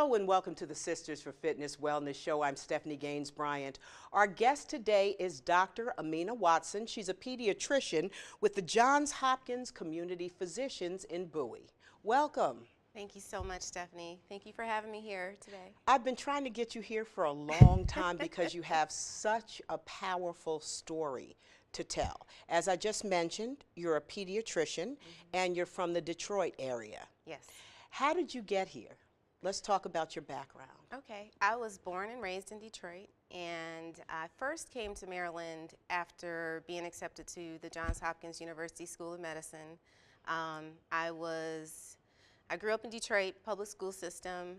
Hello and welcome to the Sisters for Fitness Wellness Show. I'm Stephanie Gaines-Bryant. Our guest today is Dr. Amina Watson. She's a pediatrician with the Johns Hopkins Community Physicians in Bowie. Welcome. Thank you so much, Stephanie. Thank you for having me here today. I've been trying to get you here for a long time because you have such a powerful story to tell. As I just mentioned, you're a pediatrician and you're from the Detroit area. Yes. How did you get here? Let's talk about your background. Okay. I was born and raised in Detroit, and I first came to Maryland after being accepted to the Johns Hopkins University School of Medicine. I grew up in Detroit, public school system,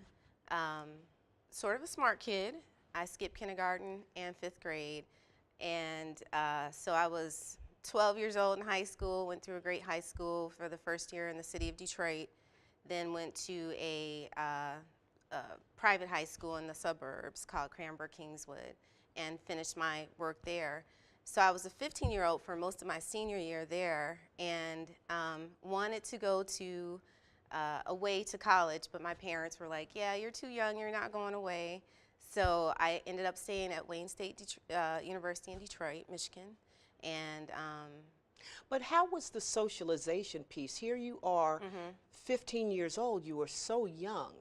sort of a smart kid. I skipped kindergarten and 5th grade, and so I was 12 years old in high school, went through a great high school for the first year in the city of Detroit, then went to a private high school in the suburbs called Cranbrook-Kingswood and finished my work there. So I was a 15-year-old for most of my senior year there and wanted to go to away to college, but my parents were like, yeah, you're too young, you're not going away. So I ended up staying at Wayne State University in Detroit, Michigan. And but how was the socialization piece? Here you are, 15 years old, you were so young.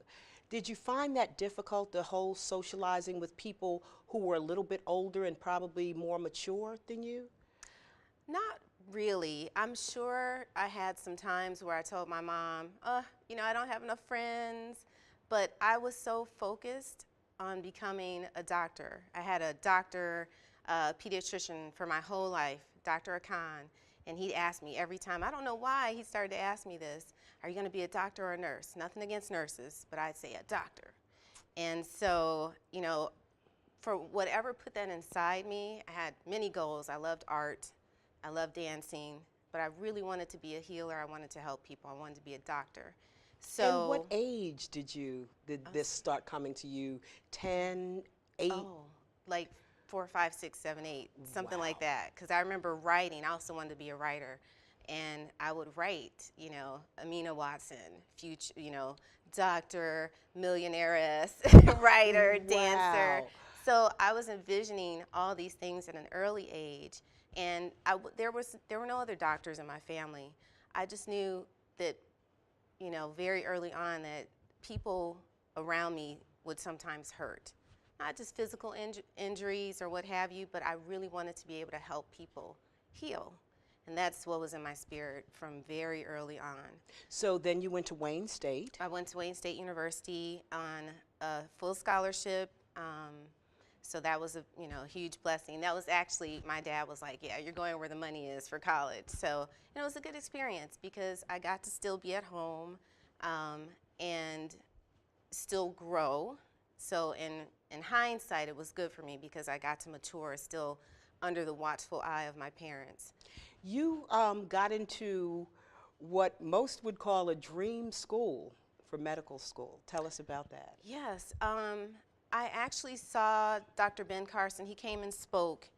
Did you find that difficult, the whole socializing with people who were a little bit older and probably more mature than you? Not really. I'm sure I had some times where I told my mom, you know, I don't have enough friends, but I was so focused on becoming a doctor. I had a doctor, pediatrician for my whole life, Dr. Khan, and he'd ask me every time, I don't know why he started to ask me this, are you going to be a doctor or a nurse? Nothing against nurses, but I'd say a doctor. And so, you know, for whatever put that inside me, I had many goals. I loved art, I loved dancing, but I really wanted to be a healer. I wanted to help people. I wanted to be a doctor. So, and what age did this start coming to you? 10, 8? Oh, like 4, 5, 6, 7, 8, something Wow. like that. Because I remember writing. I also wanted to be a writer. And I would write, you know, Amina Watson, future, you know, doctor, millionairess, writer, dancer. Wow. So I was envisioning all these things at an early age. And there were no other doctors in my family. I just knew that, you know, very early on that people around me would sometimes hurt. Not just physical injuries or what have you, but I really wanted to be able to help people heal. And that's what was in my spirit from very early on. So then you went to Wayne State. I went to Wayne State University on a full scholarship. So that was a huge blessing. That was actually, my dad was like, yeah, you're going where the money is for college. So it was a good experience because I got to still be at home and still grow. So in hindsight, it was good for me because I got to mature still under the watchful eye of my parents. You got into what most would call a dream school for medical school. Tell us about that. Yes. I actually saw Dr. Ben Carson. He came and spoke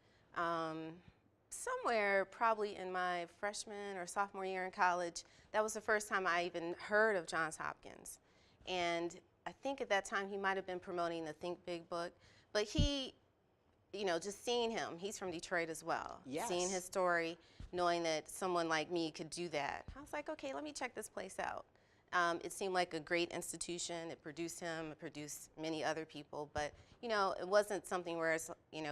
somewhere probably in my freshman or sophomore year in college. That was the first time I even heard of Johns Hopkins. And I think at that time he might have been promoting the Think Big book. But he, you know, just seeing him, he's from Detroit as well. Yes. Seeing his story, knowing that someone like me could do that. I was like, okay, let me check this place out. It seemed like a great institution. It produced him, it produced many other people, but you know, it wasn't something where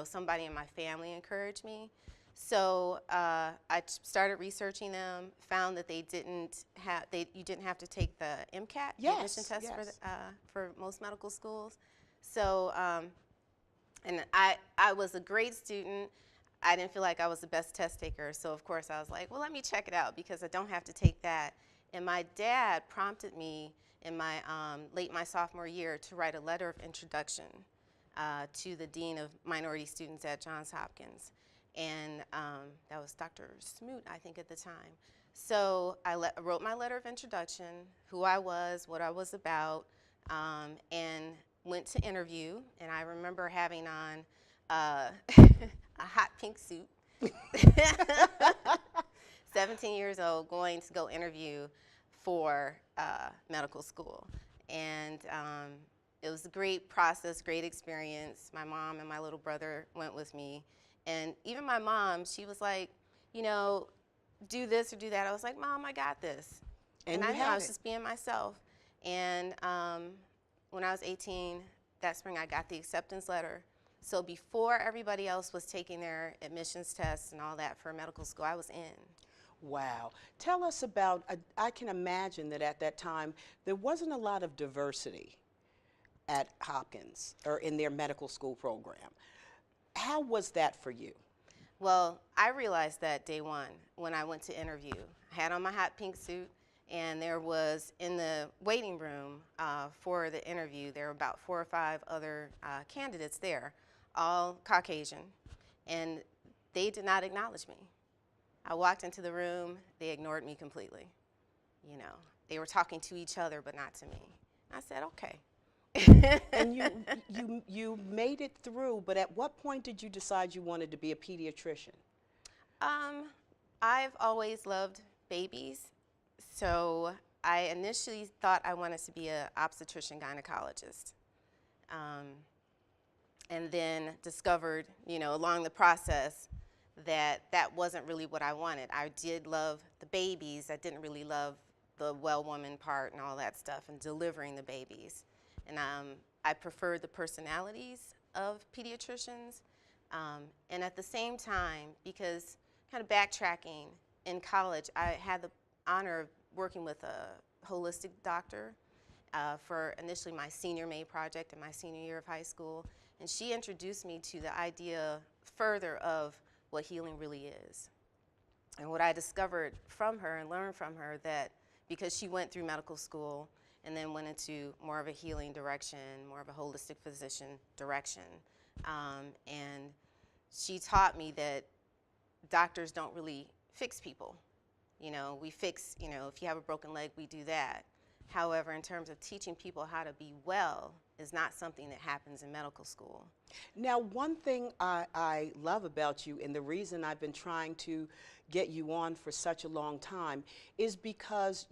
somebody in my family encouraged me. So I started researching them, found that you didn't have to take the MCAT, admission test for most medical schools. So, and I was a great student. I didn't feel like I was the best test taker, so of course I was like, well, let me check it out because I don't have to take that. And my dad prompted me in my late my sophomore year to write a letter of introduction to the Dean of Minority Students at Johns Hopkins. And that was Dr. Smoot, I think, at the time. So I wrote my letter of introduction, who I was, what I was about, and went to interview. And I remember having on a hot pink suit, 17 years old, going to go interview for medical school. And It was a great process, great experience. My mom and my little brother went with me. And even my mom, she was like, you know, do this or do that. I was like, Mom, I got this. And I you knew I had was it. just being myself. And when I was 18, that spring, I got the acceptance letter. So before everybody else was taking their admissions tests and all that for medical school, I was in. Wow. Tell us about, I can imagine that at that time there wasn't a lot of diversity at Hopkins or in their medical school program. How was that for you? Well, I realized that day one when I went to interview. I had on my hot pink suit, and there was in the waiting room for the interview, there were about 4 or 5 other candidates there, all Caucasian, and they did not acknowledge me. I walked into the room, they ignored me completely. You know, they were talking to each other, but not to me. I said, okay. And you made it through, but at what point did you decide you wanted to be a pediatrician? I've always loved babies, so I initially thought I wanted to be an obstetrician gynecologist. And then discovered, you know, along the process that that wasn't really what I wanted. I did love the babies. I didn't really love the well woman part and all that stuff and delivering the babies. And I preferred the personalities of pediatricians. And at the same time, because kind of backtracking, in college, I had the honor of working with a holistic doctor for initially my senior May project in my senior year of high school. And she introduced me to the idea further of what healing really is. And what I discovered from her and learned from her, that because she went through medical school and then went into more of a healing direction, more of a holistic physician direction, and she taught me that doctors don't really fix people. You know, we fix, you know, if you have a broken leg, we do that. However, in terms of teaching people how to be well is not something that happens in medical school. Now, one thing I love about you, and the reason I've been trying to get you on for such a long time, is because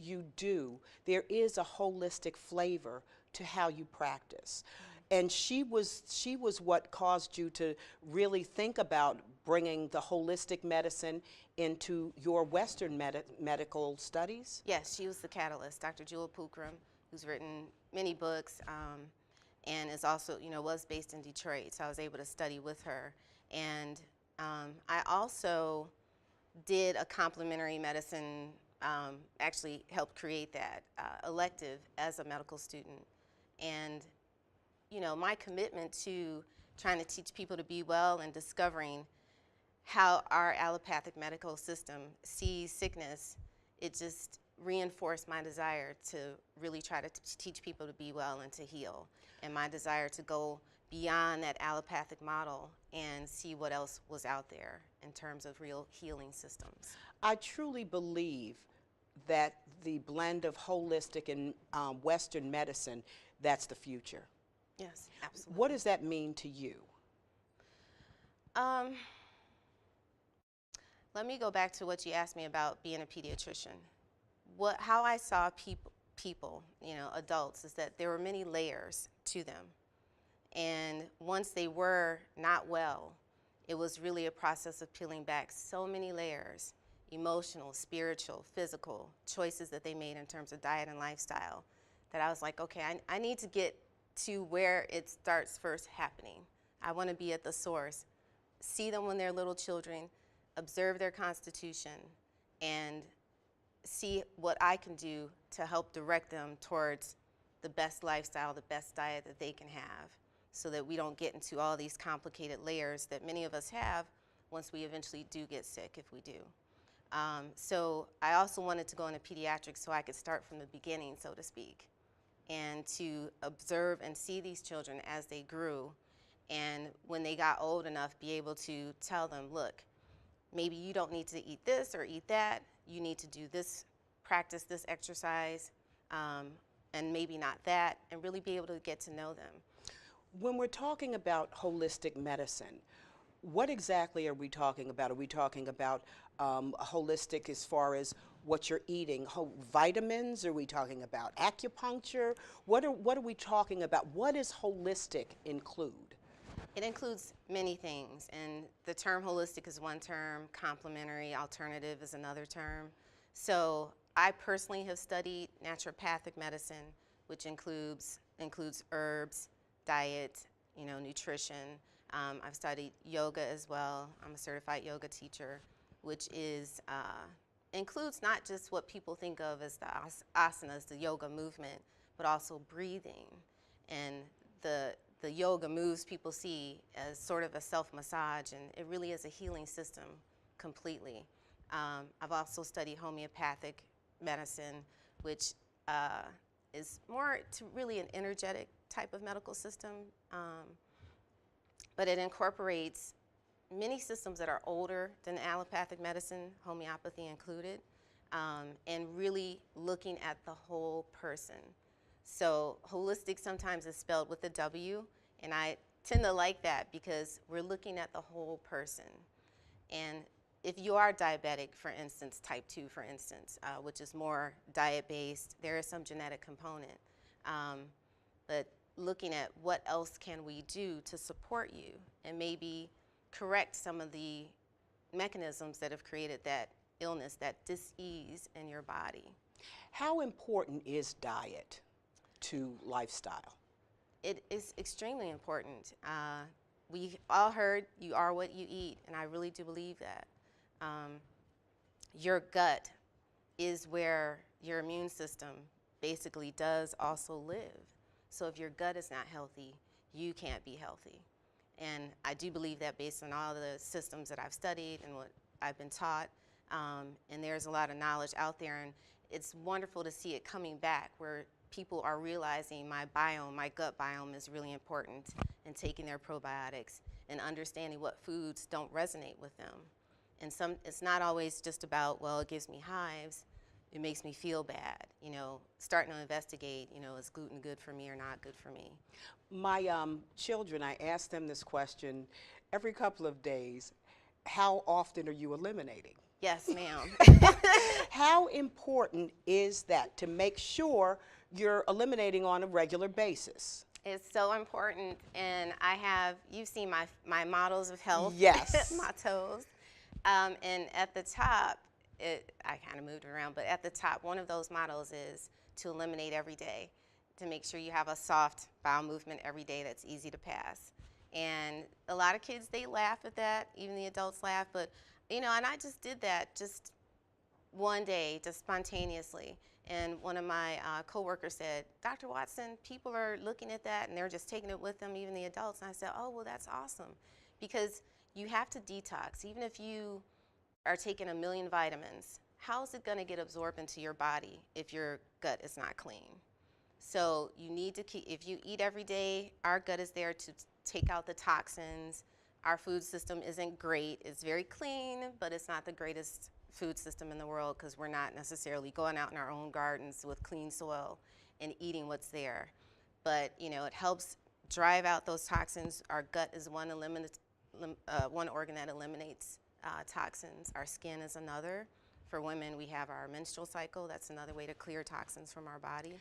there is a holistic flavor to how you practice. And she was what caused you to really think about bringing the holistic medicine into your Western medical studies? Yes, she was the catalyst. Dr. Jewel Pookrum, who's written many books and is also, you know, was based in Detroit, so I was able to study with her. And I also did a complementary medicine, actually helped create that elective as a medical student. And, you know, my commitment to trying to teach people to be well and discovering how our allopathic medical system sees sickness, it just reinforced my desire to really try to teach people to be well and to heal, and my desire to go beyond that allopathic model and see what else was out there in terms of real healing systems. I truly believe that the blend of holistic and Western medicine, that's the future. Yes, absolutely. What does that mean to you? Let me go back to what you asked me about being a pediatrician. How I saw people, you know, adults, is that there were many layers to them. And once they were not well, it was really a process of peeling back so many layers, emotional, spiritual, physical, choices that they made in terms of diet and lifestyle, that I was like, okay, I need to get to where it starts first happening. I want to be at the source, see them when they're little children, observe their constitution, and see what I can do to help direct them towards the best lifestyle, the best diet that they can have, so that we don't get into all these complicated layers that many of us have once we eventually do get sick, if we do. So I also wanted to go into pediatrics so I could start from the beginning, so to speak, and to observe and see these children as they grew, and when they got old enough, be able to tell them, look, maybe you don't need to eat this or eat that. You need to do this, practice this exercise, and maybe not that, and really be able to get to know them. When we're talking about holistic medicine, what exactly are we talking about? Are we talking about holistic as far as what you're eating? Vitamins? Are we talking about acupuncture? What are we talking about? What does holistic include? It includes many things, and the term holistic is one term, complementary, alternative is another term. So I personally have studied naturopathic medicine, which includes herbs, diet, nutrition. I've studied yoga as well. I'm a certified yoga teacher, which includes not just what people think of as the asanas, the yoga movement, but also breathing. And the yoga moves people see as sort of a self-massage, and it really is a healing system completely. I've also studied homeopathic medicine, which is more to really an energetic type of medical system, but it incorporates many systems that are older than allopathic medicine, homeopathy included, and really looking at the whole person. So holistic sometimes is spelled with a W, and I tend to like that because we're looking at the whole person. And if you are diabetic, for instance, type 2, for instance, which is more diet-based, there is some genetic component. But looking at what else can we do to support you and maybe correct some of the mechanisms that have created that illness, that dis-ease in your body. How important is diet to lifestyle? It is extremely important. We all heard you are what you eat, and I really do believe that. Your gut is where your immune system basically does also live. So if your gut is not healthy, you can't be healthy. And I do believe that based on all the systems that I've studied and what I've been taught, and there's a lot of knowledge out there, and it's wonderful to see it coming back where people are realizing my gut biome is really important, and taking their probiotics and understanding what foods don't resonate with them. And it's not always just about, well, it gives me hives, it makes me feel bad, starting to investigate, is gluten good for me or not good for me? My children, I ask them this question every couple of days. How often are you eliminating? Yes, ma'am. How important is that to make sure you're eliminating on a regular basis? It's so important, and you've seen my models of health. Yes. Mottos. And at the top, I kind of moved around, but at the top, one of those models is to eliminate every day, to make sure you have a soft bowel movement every day that's easy to pass. And a lot of kids, they laugh at that, even the adults laugh, but, and I just did that just one day, just spontaneously. And one of my coworkers said, Dr. Watson, people are looking at that and they're just taking it with them, even the adults. And I said, oh, well, that's awesome, because you have to detox. Even if you are taking 1 million vitamins, how is it going to get absorbed into your body if your gut is not clean? So you need to if you eat every day, our gut is there to take out the toxins. Our food system isn't great. It's very clean, but it's not the greatest food system in the world because we're not necessarily going out in our own gardens with clean soil and eating what's there. But it helps drive out those toxins. Our gut is one organ that eliminates toxins. Our skin is another. For women, we have our menstrual cycle. That's another way to clear toxins from our body.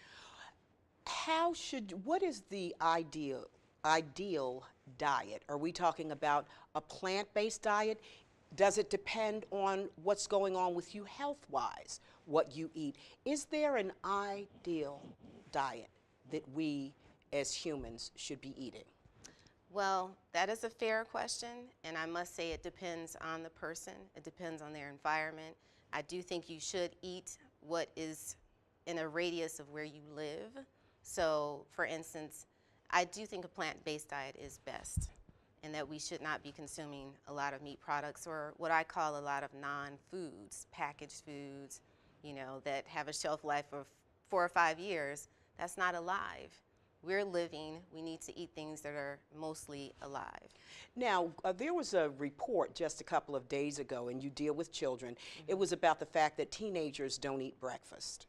What is the ideal diet? Are we talking about a plant-based diet? Does it depend on what's going on with you health-wise, what you eat? Is there an ideal diet that we as humans should be eating? Well, that is a fair question, and I must say it depends on the person. It depends on their environment. I do think you should eat what is in a radius of where you live. So, for instance, I do think a plant-based diet is best, and that we should not be consuming a lot of meat products or what I call a lot of non-foods, packaged foods, that have a shelf life of 4 or 5 years. That's not alive. We're living. We need to eat things that are mostly alive. Now, there was a report just a couple of days ago, and you deal with children. Mm-hmm. It was about the fact that teenagers don't eat breakfast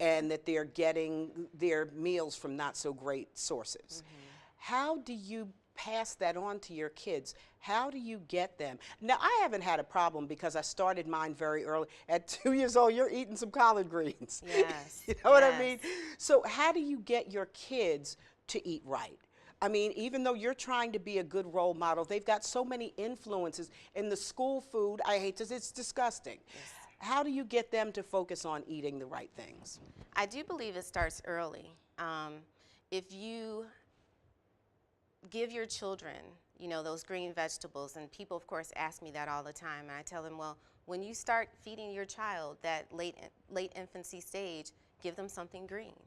and that they're getting their meals from not so great sources. Mm-hmm. How do you pass that on to your kids? How do you get them? Now, I haven't had a problem because I started mine very early. At 2 years old, you're eating some collard greens. Yes. You know what I yes. mean? So how do you get your kids to eat right? I mean, even though you're trying to be a good role model, they've got so many influences in the school food. I hate to, it's disgusting. Yes. How do you get them to focus on eating the right things? I do believe it starts early. If you give your children, you know, those green vegetables, and people, of course, ask me that all the time, and I tell them, well, when you start feeding your child that late infancy stage, give them something green.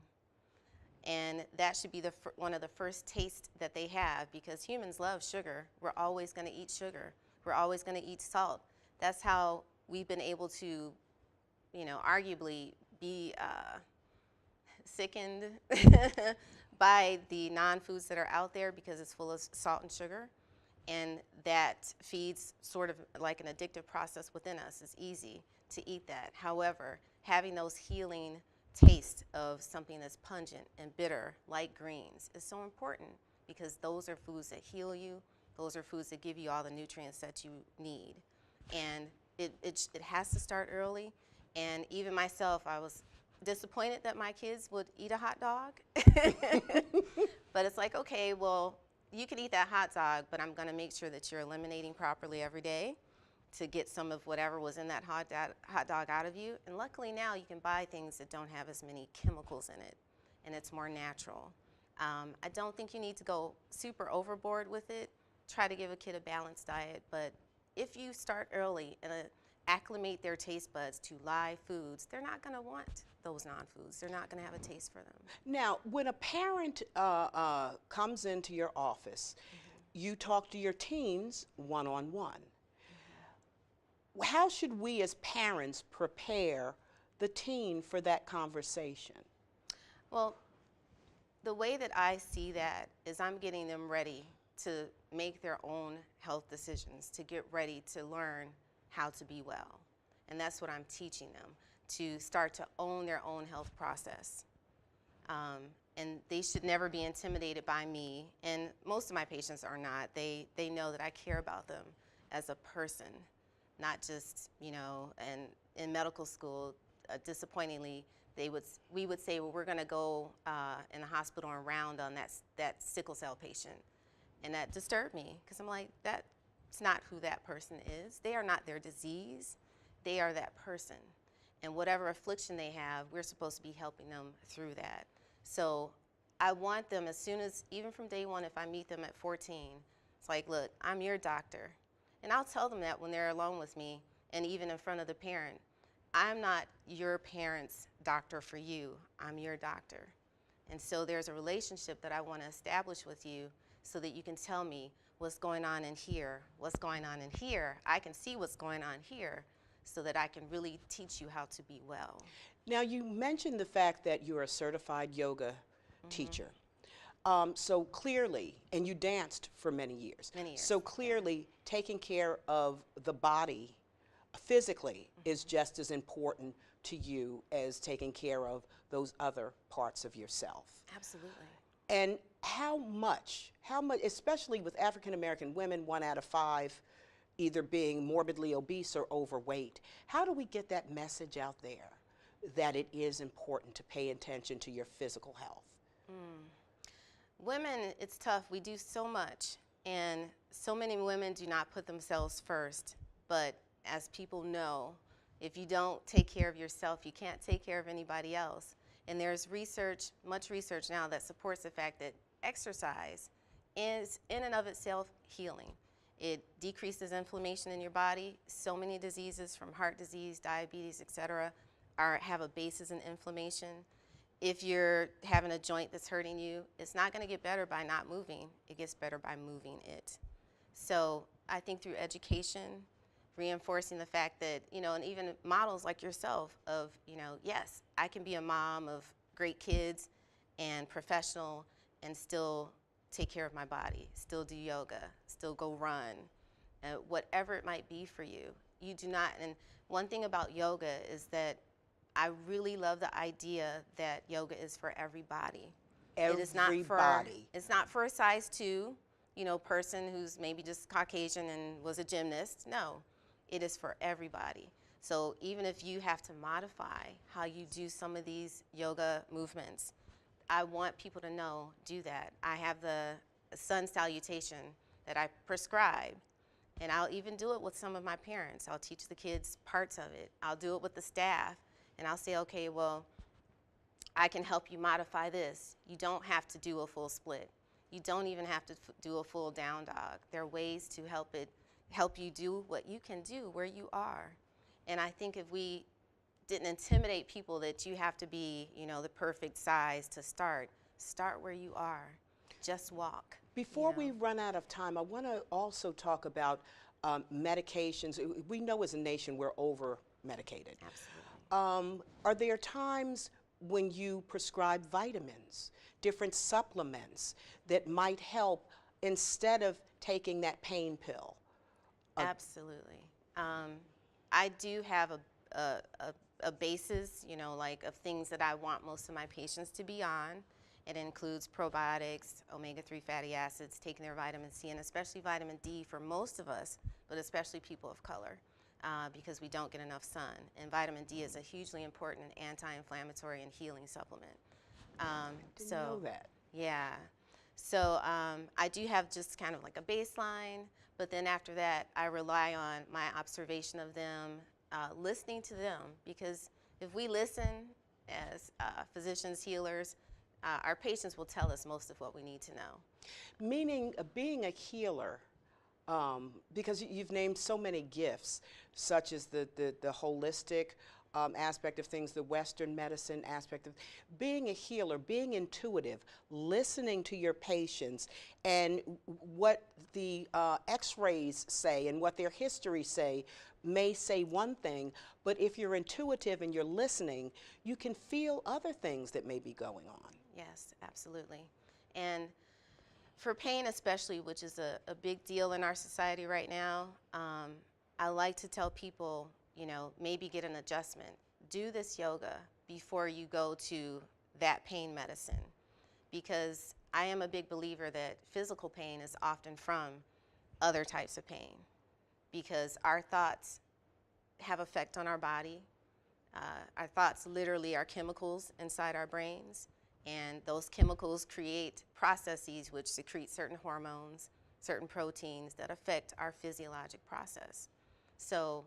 And that should be one of the first tastes that they have, because humans love sugar. We're always going to eat sugar. We're always going to eat salt. That's how we've been able to, you know, arguably be sickened by the non-foods that are out there, because it's full of salt and sugar. And that feeds sort of like an addictive process within us. It's easy to eat that. However, having those healing taste of something that's pungent and bitter, like greens, is so important, because those are foods that heal you. Those are foods that give you all the nutrients that you need. And it has to start early. And even myself, I was disappointed that my kids would eat a hot dog. But it's like, okay, well, you can eat that hot dog, but I'm going to make sure that you're eliminating properly every day to get some of whatever was in that hot dog out of you. And luckily now you can buy things that don't have as many chemicals in it, and it's more natural. I don't think you need to go super overboard with it. Try to give a kid a balanced diet, but if you start early and acclimate their taste buds to live foods, they're not going to want those non-foods. They're not going to have a taste for them. Now, when a parent comes into your office, you talk to your teens one-on-one. How should we as parents prepare the teen for that conversation? Well, the way that I see that is I'm getting them ready to make their own health decisions, to get ready to learn how to be well. And that's what I'm teaching them, to start to own their own health process. And they should never be intimidated by me. And most of my patients are not. They know that I care about them as a person, not just, you know, and in medical school, disappointingly, we would say, well, we're going to go in the hospital and round on that sickle cell patient. And that disturbed me, because I'm like, that's not who that person is. They are not their disease. They are that person. And whatever affliction they have, we're supposed to be helping them through that. So I want them, as soon as, even from day one, if I meet them at 14, it's like, look, I'm your doctor. And I'll tell them that when they're alone with me, and even in front of the parent. I'm not your parent's doctor for you. I'm your doctor. And so there's a relationship that I want to establish with you, so that you can tell me what's going on in here, what's going on in here. I can see what's going on here, so that I can really teach you how to be well. Now, you mentioned the fact that you're a certified yoga teacher. So clearly, and you danced for many years. Many years. So clearly, taking care of the body physically is just as important to you as taking care of those other parts of yourself. Absolutely. And how much, especially with African American women, 1 out of 5 either being morbidly obese or overweight, how do we get that message out there that it is important to pay attention to your physical health? Women, it's tough. We do so much, and so many women do not put themselves first. But as people know, if you don't take care of yourself, you can't take care of anybody else. And there's research, much research now, that supports the fact that exercise is in and of itself healing. It decreases inflammation in your body. So many diseases, from heart disease, diabetes, etc., have a basis in inflammation. If you're having a joint that's hurting you, it's not going to get better by not moving. It gets better by moving it. So I think through education, reinforcing the fact that, you know, and even models like yourself of, you know, yes, I can be a mom of great kids and professional and still take care of my body, still do yoga, still go run, whatever it might be for you. You do not, and one thing about yoga is that I really love the idea that yoga is for everybody. Everybody. It's not for a size 2. person who's maybe just Caucasian and was a gymnast. No, it is for everybody. So even if you have to modify how you do some of these yoga movements, I want people to know, do that. I have the sun salutation that I prescribe, and I'll even do it with some of my parents. I'll teach the kids parts of it. I'll do it with the staff, and I'll say, okay, well, I can help you modify this. You don't have to do a full split. You don't even have to do a full down dog. There are ways to help you do what you can do where you are. And I think if we didn't intimidate people that you have to be, the perfect size to start where you are. Just walk. Before we run out of time, I want to also talk about medications. We know as a nation we're over-medicated. Absolutely. Are there times when you prescribe vitamins, different supplements that might help instead of taking that pain pill? Absolutely. I do have a basis, of things that I want most of my patients to be on. It includes probiotics, omega-3 fatty acids, taking their vitamin C, and especially vitamin D for most of us, but especially people of color, because we don't get enough sun. And vitamin D is a hugely important anti-inflammatory and healing supplement. Didn't know that. Yeah. So I do have just kind of like a baseline, but then after that, I rely on my observation of them, listening to them, because if we listen as physicians, healers, our patients will tell us most of what we need to know. Meaning being a healer, because you've named so many gifts, such as the holistic aspect of things, the Western medicine aspect of being a healer, being intuitive, listening to your patients and what the x-rays say and what their history may say one thing, but if you're intuitive and you're listening, you can feel other things that may be going on. Yes, absolutely. And for pain especially, which is a big deal in our society right now, I like to tell people, maybe get an adjustment. Do this yoga before you go to that pain medicine, because I am a big believer that physical pain is often from other types of pain, because our thoughts have effect on our body. Our thoughts literally are chemicals inside our brains, and those chemicals create processes which secrete certain hormones, certain proteins that affect our physiologic process. So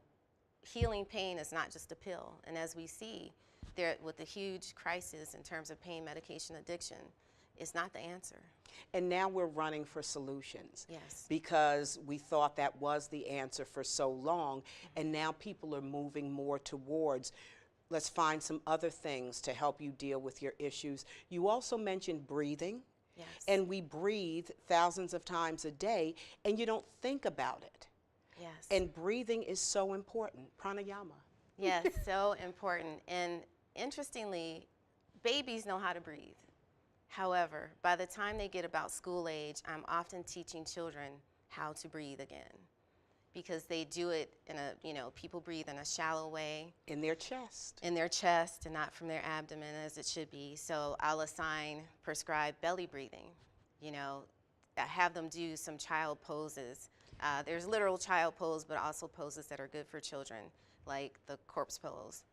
healing pain is not just a pill. And as we see, there with the huge crisis in terms of pain medication addiction, it's not the answer. And now we're running for solutions. Yes. Because we thought that was the answer for so long, and now people are moving more towards, let's find some other things to help you deal with your issues. You also mentioned breathing. Yes. And we breathe thousands of times a day, and you don't think about it. Yes. And breathing is so important. Pranayama. Yes, so important. And interestingly, babies know how to breathe. However, by the time they get about school age, I'm often teaching children how to breathe again, because they do it in people breathe in a shallow way. In their chest. In their chest and not from their abdomen as it should be. So I'll prescribe belly breathing. Have them do some child poses. There's literal child pose, but also poses that are good for children, like the corpse pose,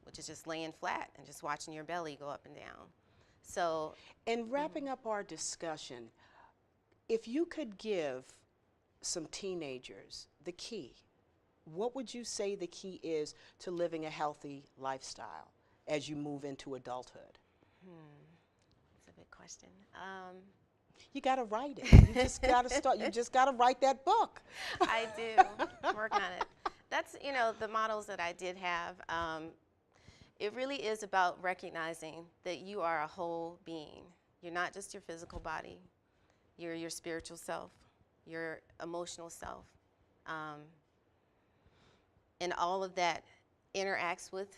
which is just laying flat and just watching your belly go up and down. So, in wrapping up our discussion, if you could give some teenagers the key, what would you say the key is to living a healthy lifestyle as you move into adulthood? That's a big question. You got to write it. You just got to start. You just got to write that book. I do. Work on it. That's, the models that I did have. It really is about recognizing that you are a whole being. You're not just your physical body. You're your spiritual self, your emotional self. And all of that interacts with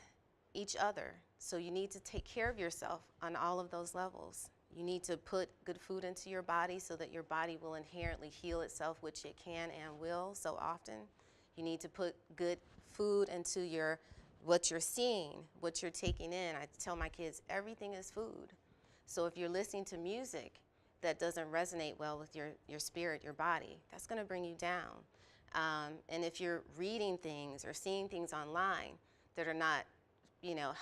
each other. So you need to take care of yourself on all of those levels. You need to put good food into your body so that your body will inherently heal itself, which it can and will so often. You need to put good food into what you're seeing, what you're taking in. I tell my kids, everything is food. So if you're listening to music, that doesn't resonate well with your spirit, your body, that's going to bring you down. And if you're reading things or seeing things online that are not,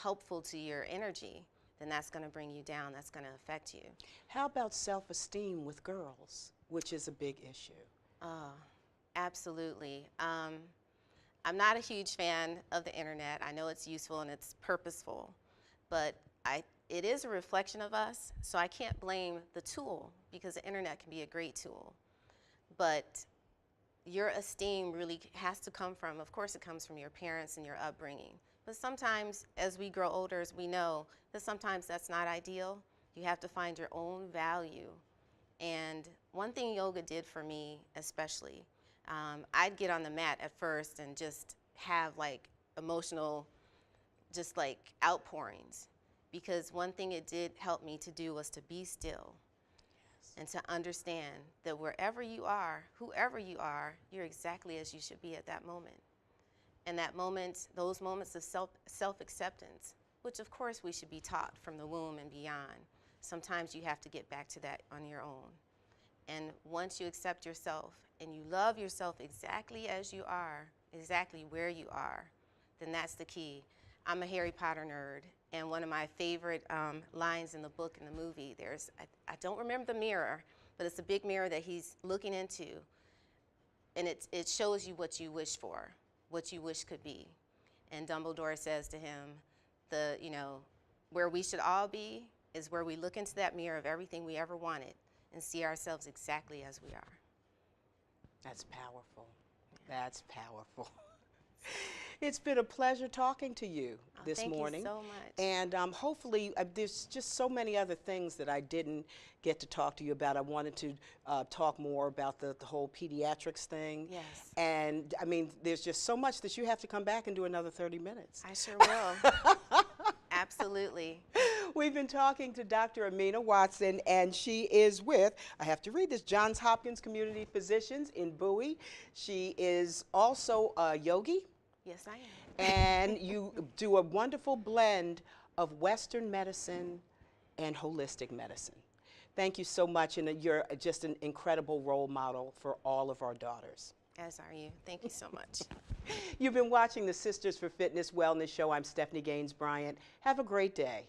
helpful to your energy, then that's going to bring you down. That's going to affect you. How about self-esteem with girls, which is a big issue? Oh, absolutely. I'm not a huge fan of the internet. I know it's useful and it's purposeful, but it is a reflection of us, so I can't blame the tool, because the internet can be a great tool. But your esteem really has to come from, of course it comes from your parents and your upbringing. But sometimes as we grow older, as we know, that sometimes that's not ideal. You have to find your own value. And one thing yoga did for me especially, I'd get on the mat at first and just have like emotional, just like outpourings. Because one thing it did help me to do was to be still. Yes. And to understand that wherever you are, whoever you are, you're exactly as you should be at that moment. And that moment, those moments of self-acceptance, which of course we should be taught from the womb and beyond, sometimes you have to get back to that on your own. And once you accept yourself and you love yourself exactly as you are, exactly where you are, then that's the key. I'm a Harry Potter nerd, and one of my favorite lines in the book and the movie, I don't remember the mirror, but it's a big mirror that he's looking into, and it shows you what you wish for, what you wish could be. And Dumbledore says to him, where we should all be is where we look into that mirror of everything we ever wanted and see ourselves exactly as we are. That's powerful. Yeah. That's powerful. It's been a pleasure talking to you this morning. Thank you so much. And hopefully, there's just so many other things that I didn't get to talk to you about. I wanted to talk more about the whole pediatrics thing. Yes. And I mean, there's just so much that you have to come back and do another 30 minutes. I sure will. Absolutely. We've been talking to Dr. Amina Watson, and she is with, I have to read this, Johns Hopkins Community Physicians in Bowie. She is also a yogi. Yes, I am. And you do a wonderful blend of Western medicine and holistic medicine. Thank you so much, and you're just an incredible role model for all of our daughters. As are you. Thank you so much. You've been watching the Sisters for Fitness Wellness Show. I'm Stephanie Gaines-Bryant. Have a great day.